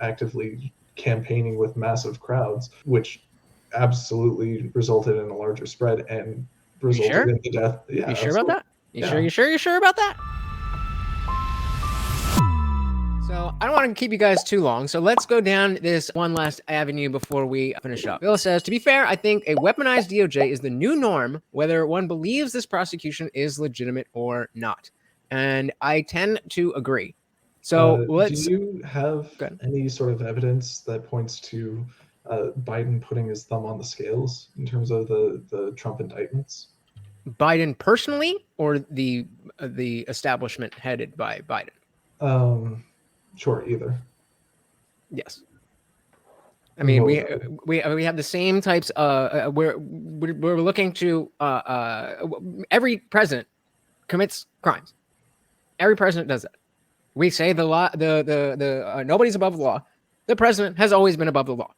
actively campaigning with massive crowds, which absolutely resulted in a larger spread and You resulted sure? in the death. Yeah, You sure about absolutely. that? You sure about that? So I don't want to keep you guys too long. So let's go down this one last avenue before we finish up. Bill says, to be fair, I think a weaponized DOJ is the new norm, whether one believes this prosecution is legitimate or not. And I tend to agree. So Do you have any sort of evidence that points to Biden putting his thumb on the scales in terms of the Trump indictments? Biden personally, or the establishment headed by Biden? Sure, either. Yes. I mean, we have the same types. We're looking to every president commits crimes. Every president does that. We say the law, nobody's above the law. The president has always been above the law.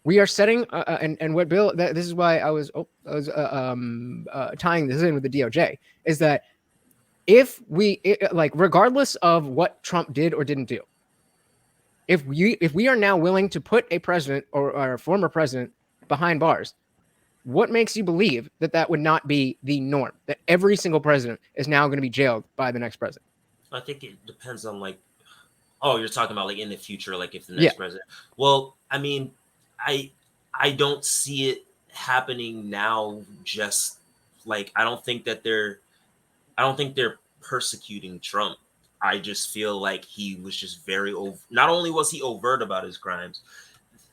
We are setting, and what Bill. This is why I was tying this in with the DOJ, is that if we regardless of what Trump did or didn't do, if we are now willing to put a president or a former president behind bars, what makes you believe that that would not be the norm? That every single president is now going to be jailed by the next president? I think it depends on you're talking about like in the future, like if the next president. Well, I mean, I don't see it happening now. Just like I don't think they're persecuting Trump. I just feel like he was just not only was he overt about his crimes,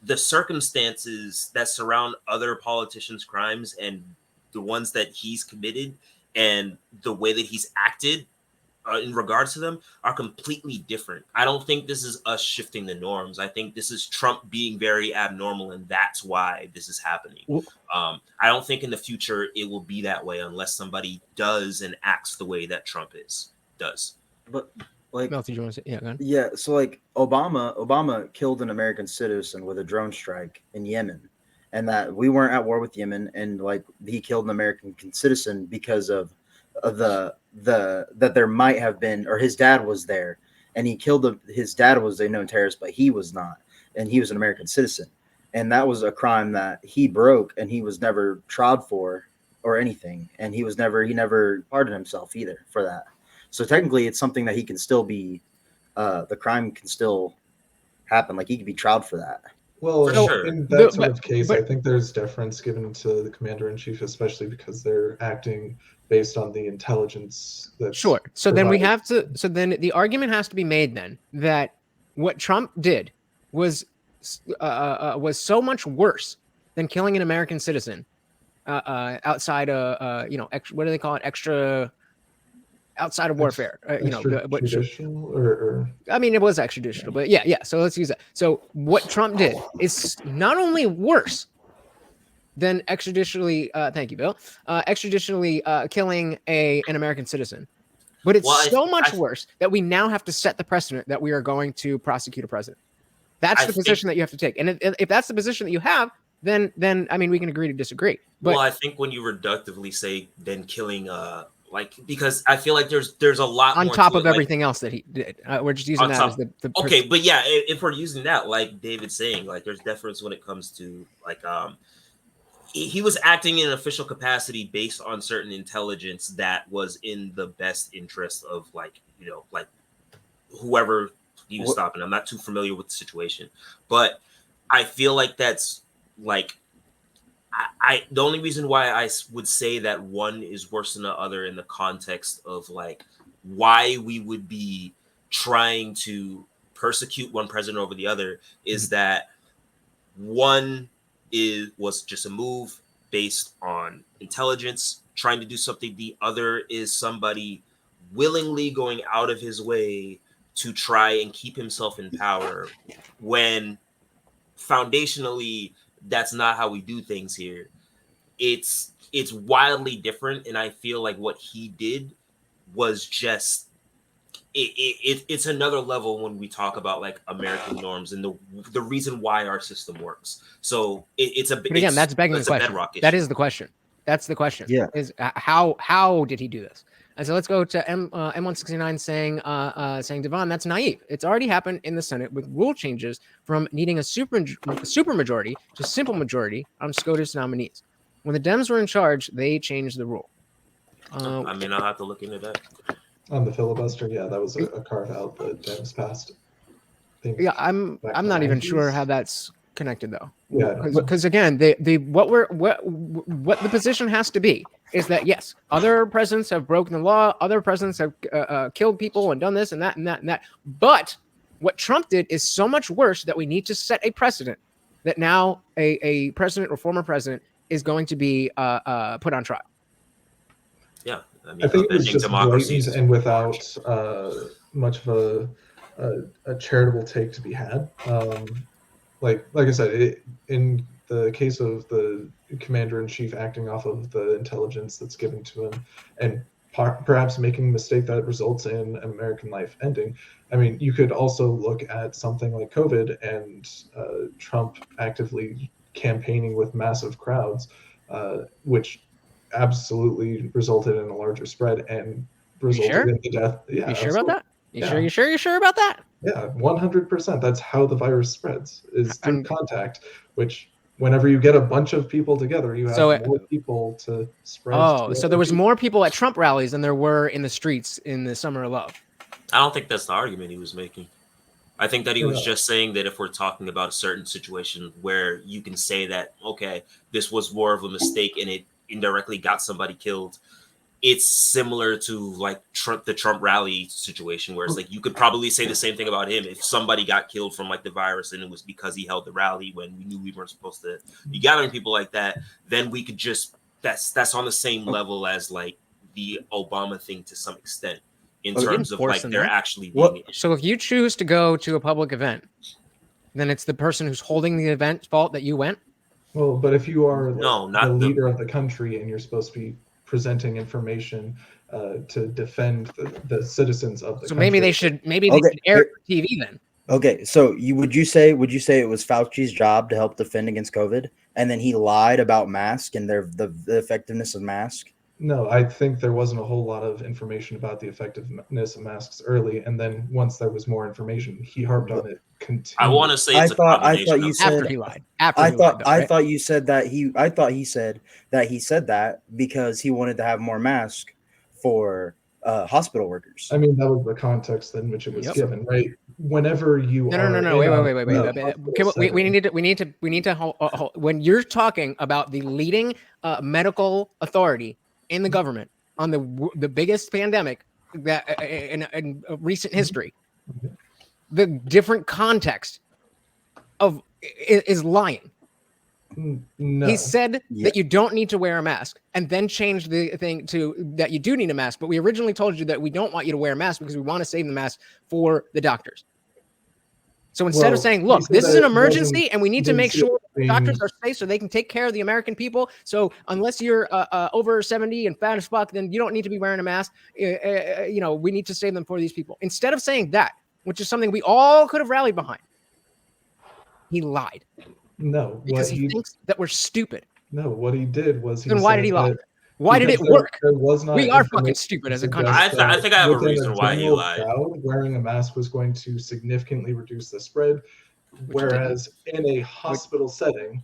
the circumstances that surround other politicians' crimes and the ones that he's committed and the way that he's acted in regards to them are completely different. I don't think this is us shifting the norms. I think this is Trump being very abnormal, and that's why this is happening. I don't think in the future it will be that way unless somebody does and acts the way that Trump does. But like, Mel, did you want to say? Yeah, go ahead. Yeah. So like Obama killed an American citizen with a drone strike in Yemen, and that we weren't at war with Yemen, and like he killed an American citizen because of that there might have been, or his dad was there, and he killed his dad was a known terrorist, but he was not, and he was an American citizen, and that was a crime that he broke, and he was never tried for or anything, and he never pardoned himself either for that. So technically, it's something that he can still be. The crime can still happen. Like he could be tried for that. Well, in that sort of case, I think there's deference given to the commander-in-chief, especially because they're acting based on the intelligence that's sure. So provided. then we have to. So then the argument has to be made then that what Trump did was so much worse than killing an American citizen outside what do they call it? Outside of warfare, extrajudicial, or I mean, it was extrajudicial, but yeah. So let's use that. So what Trump did is not only worse than extrajudicially, thank you, Bill, extrajudicially killing an American citizen, but it's so much worse that we now have to set the precedent that we are going to prosecute a president. That's the position that you have to take, and if that's the position that you have, then I mean, we can agree to disagree. But I think when you reductively say then killing because I feel like there's a lot on more top to of everything else that he did. We're just using that as the okay, but yeah, if we're using that, like David's saying, like there's deference when it comes to he was acting in an official capacity based on certain intelligence that was in the best interest of whoever he was stopping. I'm not too familiar with the situation, but I feel like that's like. The only reason why I would say that one is worse than the other in the context of like why we would be trying to persecute one president over the other is that one was just a move based on intelligence, trying to do something. The other is somebody willingly going out of his way to try and keep himself in power when foundationally that's not how we do things here. It's wildly different, and I feel like what he did was just it's another level when we talk about like American norms and the reason why our system works. So it's a but that's begging the question. That is the question. That's the question. Yeah. Is how did he do this? And so let's go to M169 saying, Devon, that's naive. It's already happened in the Senate with rule changes from needing a super majority to simple majority on SCOTUS nominees. When the Dems were in charge, they changed the rule. I mean, I'll have to look into that. On the filibuster, yeah, that was a carve out that Dems passed. Yeah, I'm not even sure how that's connected though. Yeah, because again, what the position has to be is that yes, other presidents have broken the law, other presidents have killed people and done this and that and that and that. But what Trump did is so much worse that we need to set a precedent that now a president or former president is going to be put on trial. Yeah, I think it was just blatant and without much of a charitable take to be had. Like I said, in the case of the commander-in-chief acting off of the intelligence that's given to him and perhaps making a mistake that results in American life ending. I mean, you could also look at something like COVID and Trump actively campaigning with massive crowds, which absolutely resulted in a larger spread and resulted in the death. Yeah, you sure about that? You sure about that? Yeah, 100%. That's how the virus spreads, is through contact, which whenever you get a bunch of people together, you have more people to spread. Oh, so there was more people at Trump rallies than there were in the streets in the Summer of Love. I don't think that's the argument he was making. I think that he was just saying that if we're talking about a certain situation where you can say that, okay, this was more of a mistake and it indirectly got somebody killed, it's similar to like the Trump rally situation where it's like you could probably say the same thing about him if somebody got killed from like the virus and it was because he held the rally when we knew we weren't supposed to be gathering people like that. Then we could just that's on the same level as like the Obama thing to some extent in terms of like they're actually being. So if you choose to go to a public event, then it's the person who's holding the event's fault that you went. Well, but if you are the leader of the country and you're supposed to be presenting information to defend the citizens of the country. Maybe they should air TV then. Okay, so would you say it was Fauci's job to help defend against COVID, and then he lied about mask and the effectiveness of mask? No, I think there wasn't a whole lot of information about the effectiveness of masks early, and then once there was more information, he harped on it continually. I want to say it's I thought you said after he lied. I thought you said that he said that because he wanted to have more masks for hospital workers. I mean, that was the context in which it was given, right? Whenever you no, wait. We need to hold, when you're talking about the leading medical authority in the government on the biggest pandemic that in recent history, the different context of is lying. No. He said that you don't need to wear a mask and then changed the thing to that you do need a mask. But we originally told you that we don't want you to wear a mask because we want to save the mask for the doctors. So instead of saying, look, this is an emergency and we need to make sure doctors are safe so they can take care of the American people. So unless you're over 70 and fat as fuck, then you don't need to be wearing a mask. We need to save them for these people. Instead of saying that, which is something we all could have rallied behind, he lied. No, because he thinks that we're stupid. No, what he did was then why did he lie? Why did it work? We are fucking stupid as a country. I think I have a reason why he lied. Wearing a mask was going to significantly reduce the spread, whereas in a hospital setting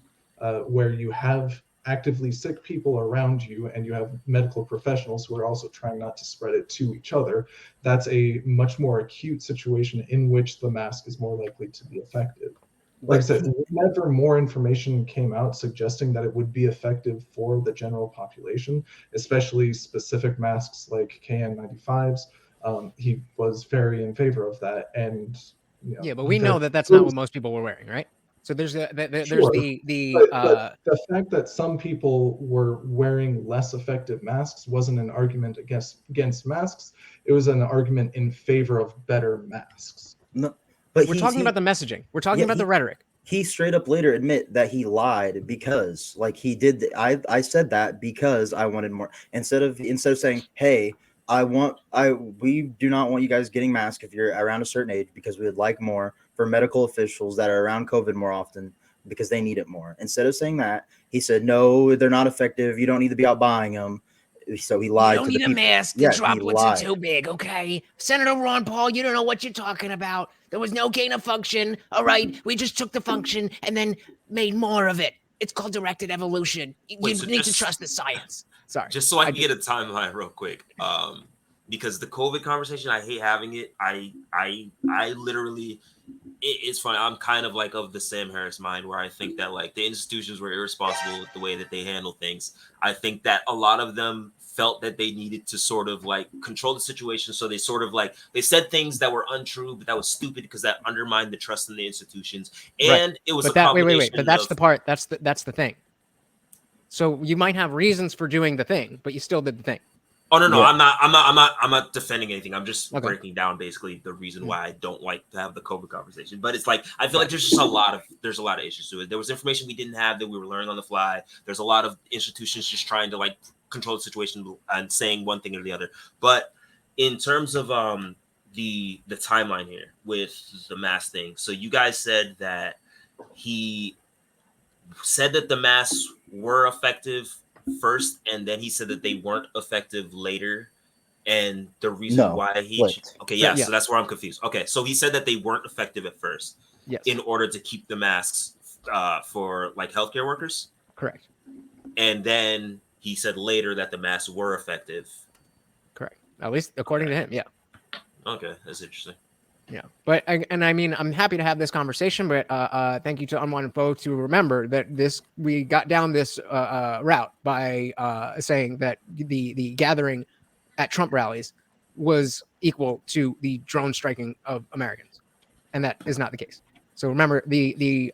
where you have actively sick people around you and you have medical professionals who are also trying not to spread it to each other, that's a much more acute situation in which the mask is more likely to be effective. Like I said, whenever more information came out suggesting that it would be effective for the general population, especially specific masks like KN95s, he was very in favor of that. And but we know that that's not what most people were wearing, right? So there's the fact that some people were wearing less effective masks wasn't an argument against masks. It was an argument in favor of better masks. No. But we're talking about the messaging. We're talking about the rhetoric. He straight up later admit that he lied because, like, he did. I said that because I wanted more. Instead of saying, "Hey, we do not want you guys getting masks if you're around a certain age because we would like more for medical officials that are around COVID more often because they need it more." Instead of saying that, he said, "No, they're not effective. You don't need to be out buying them." So he lied. You don't to need the a people. mask. The Yeah, he droplets are lied. too big, okay? Senator Ron Paul, you don't know what you're talking about. There was no gain of function, all right? We just took the function and then made more of it. It's called directed evolution. You Wait, so need to just- trust the science. Sorry. Just so I can get a timeline real quick, because the COVID conversation, I hate having it. I literally, it's funny. I'm kind of like of the Sam Harris mind, where I think that like the institutions were irresponsible with the way that they handle things. I think that a lot of them felt that they needed to sort of like control the situation, so they sort of like they said things that were untrue, but that was stupid because that undermined the trust in the institutions, and it was but a that combination. wait. But that's the part. That's the thing. So you might have reasons for doing the thing, but you still did the thing. Oh no, Yeah. I'm not defending anything. I'm just Okay. breaking down basically the reason why I don't like to have the COVID conversation. But it's like I feel like there's a lot of issues to it. There was information we didn't have that we were learning on the fly. There's a lot of institutions just trying to like control the situation and saying one thing or the other. But in terms of the timeline here with the mask thing, so you guys said that he said that the masks were effective first, and then he said that they weren't effective later, and the reason why he so that's where I'm confused. Okay, so he said that they weren't effective at first, in order to keep the masks for like healthcare workers, correct, and then he said later that the masks were effective, correct, at least according to him. Okay, that's interesting. Yeah, but I mean, I'm happy to have this conversation, but thank you to Unwanted Foe to remember that we got down this route by saying that the gathering at Trump rallies was equal to the drone striking of Americans, and that is not the case. So remember the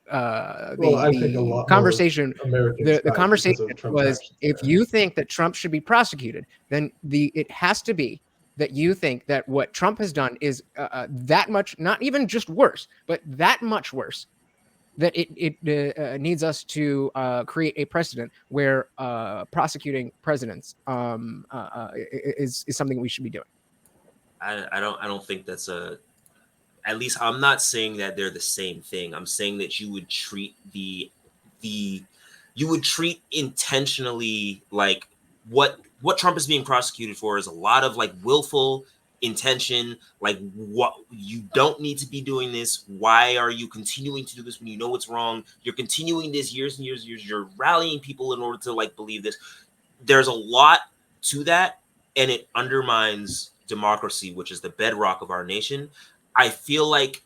conversation. The conversation was, if you think that Trump should be prosecuted, then it has to be that you think that what Trump has done is that much, not even just worse, but that much worse, that it needs us to create a precedent where prosecuting presidents is something we should be doing. I don't think that's at least I'm not saying that they're the same thing. I'm saying that you would treat you would treat intentionally like what Trump is being prosecuted for is a lot of like willful intention, like what you don't need to be doing this. Why are you continuing to do this when you know it's wrong? You're continuing this years and years and years. You're rallying people in order to like believe this. There's a lot to that, and it undermines democracy, which is the bedrock of our nation. I feel like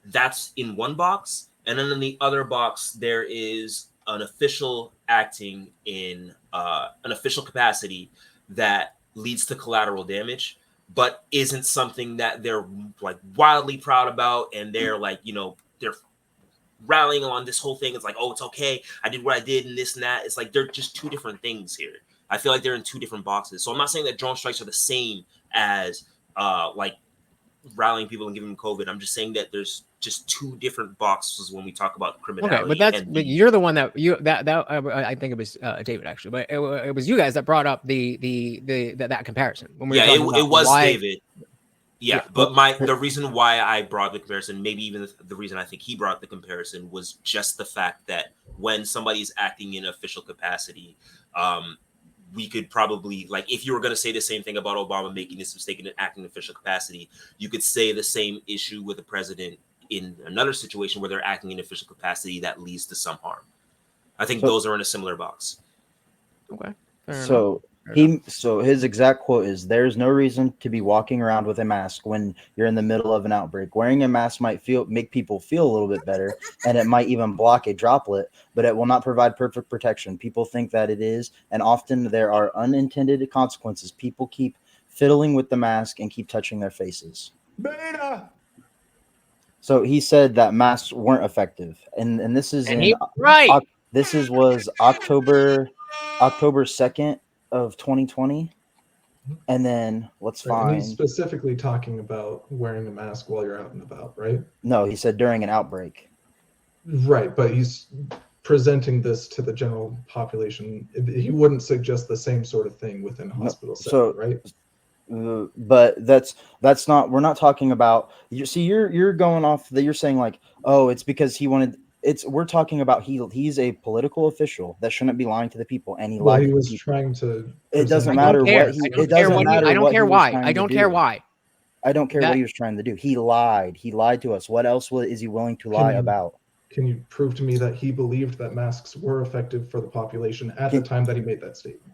that's in one box, and then in the other box there is an official acting in an official capacity that leads to collateral damage, but isn't something that they're like wildly proud about, and they're like, you know, they're rallying on this whole thing. It's like, oh, it's okay, I did what I did and this and that. It's like they're just two different things here. I feel like they're in two different boxes. So I'm not saying that drone strikes are the same as like rallying people and giving them COVID. I'm just saying that there's just two different boxes when we talk about criminality. Okay, but you're the one that I think it was David actually, but it was you guys that brought up that comparison when we were talking about it was why, David. Yeah, but the reason why I brought the comparison, maybe even the reason I think he brought the comparison, was just the fact that when somebody's acting in official capacity, we could probably, like, if you were going to say the same thing about Obama making this mistake in acting in official capacity, you could say the same issue with the president in another situation where they're acting in official capacity that leads to some harm. I think those are in a similar box. Okay. So his exact quote is, "There's no reason to be walking around with a mask when you're in the middle of an outbreak. Wearing a mask might make people feel a little bit better, and it might even block a droplet, but it will not provide perfect protection. People think that it is, and often there are unintended consequences. People keep fiddling with the mask and keep touching their faces." Beta. So he said that masks weren't effective, and this is right. This was October 2nd of 2020. And then let's find. And he's specifically talking about wearing a mask while you're out and about, right? No, he said during an outbreak. Right, but he's presenting this to the general population. He wouldn't suggest the same sort of thing within a hospital setting, right? But that's not. We're not talking about. You're going off that. You're saying like, oh, it's because he wanted. we're talking about he's a political official that shouldn't be lying to the people, and he Well, lied he to the was people. trying to. It doesn't I matter don't care. what he. I don't It care doesn't what he, matter I don't what care he was why. trying I to don't care do. why. I don't care That- what he was trying to do. He lied. He lied to us. What else is he willing to lie about? Can you prove to me that he believed that masks were effective for the population at the time that he made that statement?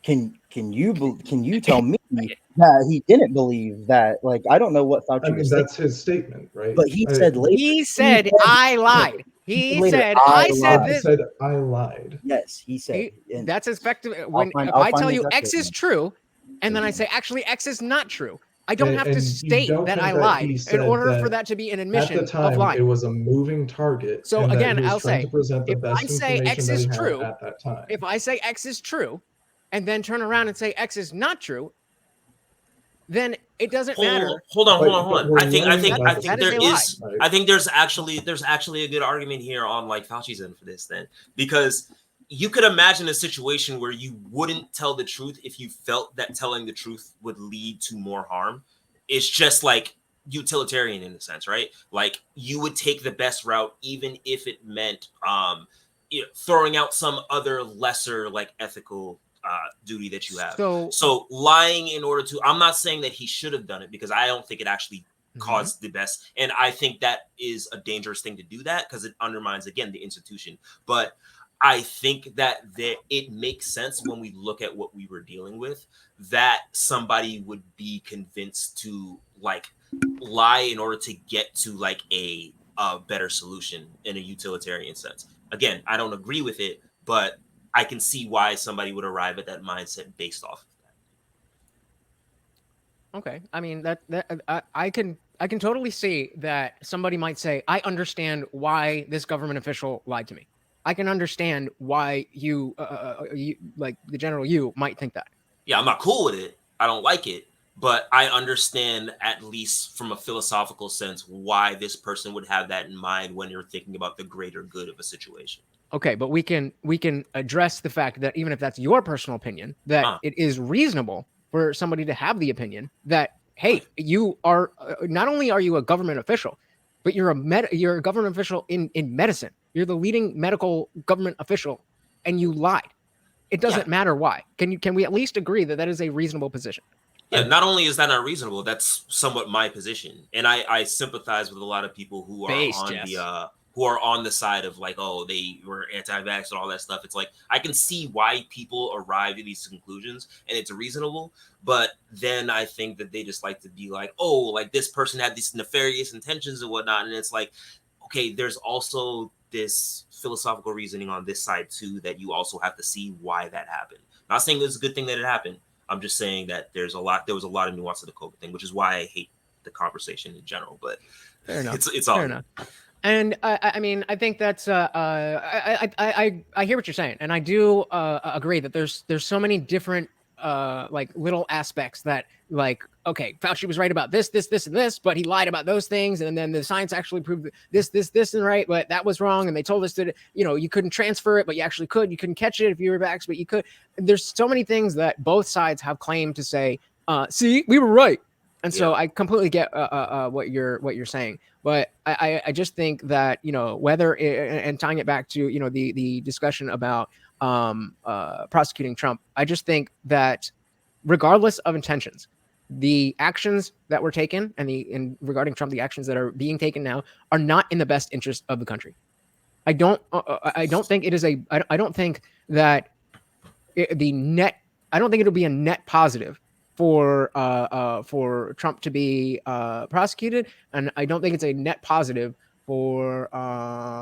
Can you tell me that he didn't believe that? Like, I don't know what Fauci I mean, was saying, that's his statement, right? but he said later. He said I lied. He later, said I said lied. He this. said I lied. Yes, he said. And That's effective. When if I'll I find tell the you exact X is statement. true, and then I say actually X is not true, I don't have to And you state don't that think I that lied he in said order for that that to be an at admission the of time, it lying. was a moving target, So and that again, he was I'll trying say to present the if best I say information X that he is had true, at that time. if I say X is true, and then turn around and say X is not true, then it doesn't matter. Hold on. we're I think learning about the that is there a lie. is. right? I think there's actually a good argument here on like Fauci's end for this then, because you could imagine a situation where you wouldn't tell the truth if you felt that telling the truth would lead to more harm. It's just like utilitarian in a sense, right? Like you would take the best route even if it meant throwing out some other lesser like ethical duty that you have. So lying in order to, I'm not saying that he should have done it because I don't think it actually caused the best. And I think that is a dangerous thing to do that because it undermines, again, the institution. But I think that it makes sense when we look at what we were dealing with, that somebody would be convinced to like lie in order to get to like a better solution in a utilitarian sense. Again, I don't agree with it, but I can see why somebody would arrive at that mindset based off of that. Okay, I mean I can totally see that somebody might say, I understand why this government official lied to me. I can understand why you like the general you might think that. Yeah, I'm not cool with it. I don't like it, but I understand at least from a philosophical sense why this person would have that in mind when you're thinking about the greater good of a situation. Okay, but we can address the fact that even if that's your personal opinion, that it is reasonable for somebody to have the opinion that, hey, you are not only are you a government official, but you're a government official in medicine. You're the leading medical government official, and you lied. It doesn't matter why. Can we at least agree that that is a reasonable position? Yeah, not only is that not reasonable, that's somewhat my position, and I sympathize with a lot of people who are on the side of like, oh, they were anti-vax and all that stuff. It's like I can see why people arrive at these conclusions, and it's reasonable. But then I think that they just like to be like, oh, like this person had these nefarious intentions and whatnot, and it's like, okay, there's also this philosophical reasoning on this side too that you also have to see why that happened. Not saying it's a good thing that it happened. I'm just saying that there was a lot of nuance to the COVID thing, which is why I hate the conversation in general. But fair enough. It's all fair enough. And I mean, I think that's I hear what you're saying, and I do agree that there's so many different like little aspects that like, okay, Fauci was right about this, and this, but he lied about those things, and then the science actually proved this, and right, but that was wrong, and they told us that you couldn't transfer it, but you actually could. You couldn't catch it if you were vaxxed, but you could. There's so many things that both sides have claimed to say, see, we were right. And so I completely get what you're saying, but I just think that whether and tying it back to the discussion about prosecuting Trump, I just think that regardless of intentions, the actions that were taken and regarding Trump, the actions that are being taken now are not in the best interest of the country. I don't think it is I don't think that I don't think it'll be a net positive for Trump to be prosecuted, and I don't think it's a net positive for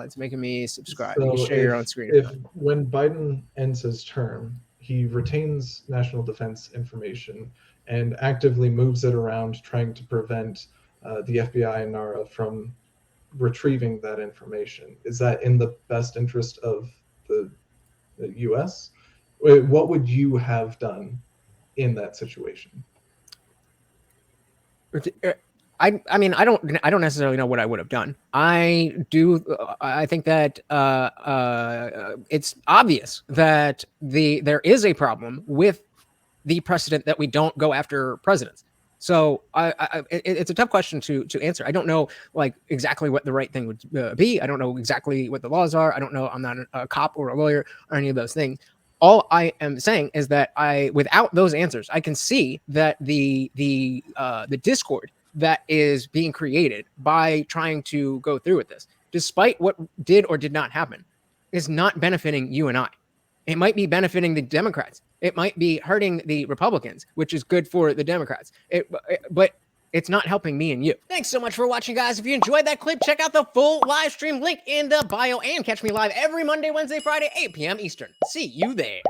it's making me subscribe. So you can share your own screen. If when Biden ends his term, he retains national defense information and actively moves it around, trying to prevent the FBI and NARA from retrieving that information. Is that in the best interest of the U.S.? What would you have done in that situation? I mean, I don't necessarily know what I would have done. I think that it's obvious that there is a problem with the precedent that we don't go after presidents. So it's a tough question to answer. I don't know like exactly what the right thing would be. I don't know exactly what the laws are. I don't know. I'm not a cop or a lawyer or any of those things. All I am saying is that without those answers, I can see that the discord that is being created by trying to go through with this, despite what did or did not happen, is not benefiting you and I. It might be benefiting the Democrats. It might be hurting the Republicans, which is good for the Democrats. But it's not helping me and you. Thanks so much for watching, guys. If you enjoyed that clip, check out the full live stream link in the bio and catch me live every Monday, Wednesday, Friday, 8 p.m. Eastern. See you there.